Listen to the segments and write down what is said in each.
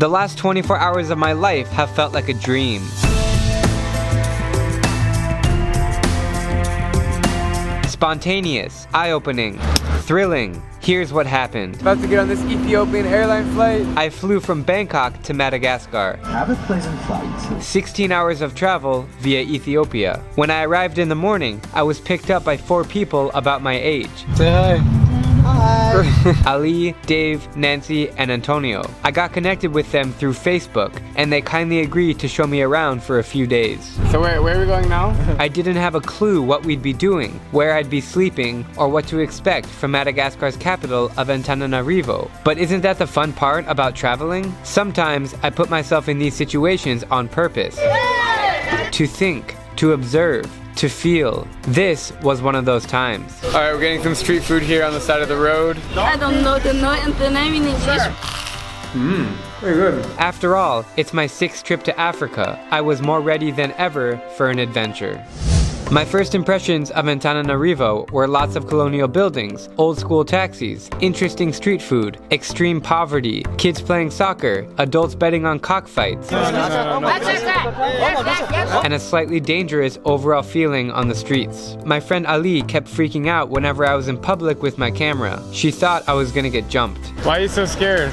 The last 24 hours of my life have felt like a dream. Spontaneous, eye-opening, thrilling. Here's what happened. About to get on this Ethiopian airline flight. I flew from Bangkok to Madagascar. Have a pleasant flight. 16 hours of travel via Ethiopia. When I arrived in the morning, I was picked up by 4 people about my age. Say hi. Ali, Dave, Nancy, and Antonio. I got connected with them through Facebook, and they kindly agreed to show me around for a few days. So where are we going now? I didn't have a clue what we'd be doing, where I'd be sleeping, or what to expect from Madagascar's capital of Antananarivo. But isn't that the fun part about traveling? Sometimes I put myself in these situations on purpose. To think, to observe, to feel. This was one of those times. Alright, we're getting some street food here on the side of the road. I don't know the name in English. Very good. After all, it's my 6th trip to Africa. I was more ready than ever for an adventure. My first impressions of Antananarivo were lots of colonial buildings, old school taxis, interesting street food, extreme poverty, kids playing soccer, adults betting on cockfights, and a slightly dangerous overall feeling on the streets. My friend Ali kept freaking out whenever I was in public with my camera. She thought I was gonna get jumped. Why are you so scared?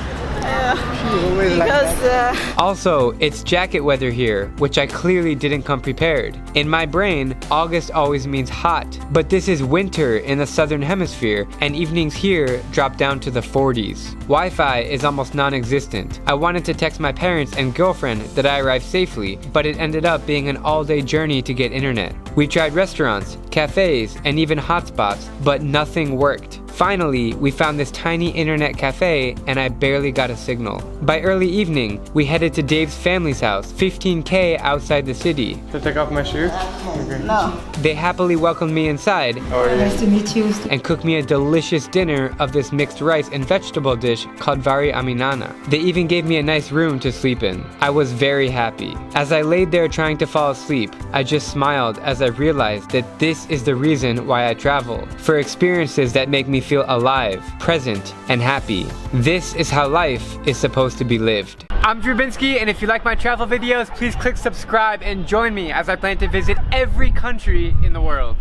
Because Also, it's jacket weather here, which I clearly didn't come prepared. In my brain, August always means hot, but this is winter in the southern hemisphere, and evenings here drop down to the 40s. Wi-Fi is almost non-existent. I wanted to text my parents and girlfriend that I arrived safely, but it ended up being an all-day journey to get internet. We tried restaurants, cafes, and even hotspots, but nothing worked. Finally, we found this tiny internet cafe, and I barely got a signal. By early evening, we headed to Dave's family's house, 15K outside the city. Should I take off my shoes? Okay. no. They happily welcomed me inside Nice to meet you. and cooked me a delicious dinner of this mixed rice and vegetable dish called vari aminana. They even gave me a nice room to sleep in. I was very happy. As I laid there trying to fall asleep, I just smiled as I realized that this is the reason why I travel, for experiences that make me feel alive, present, and happy. This is how life is supposed to be lived. I'm Drewbinsky, and if you like my travel videos, please click subscribe and join me as I plan to visit every country in the world.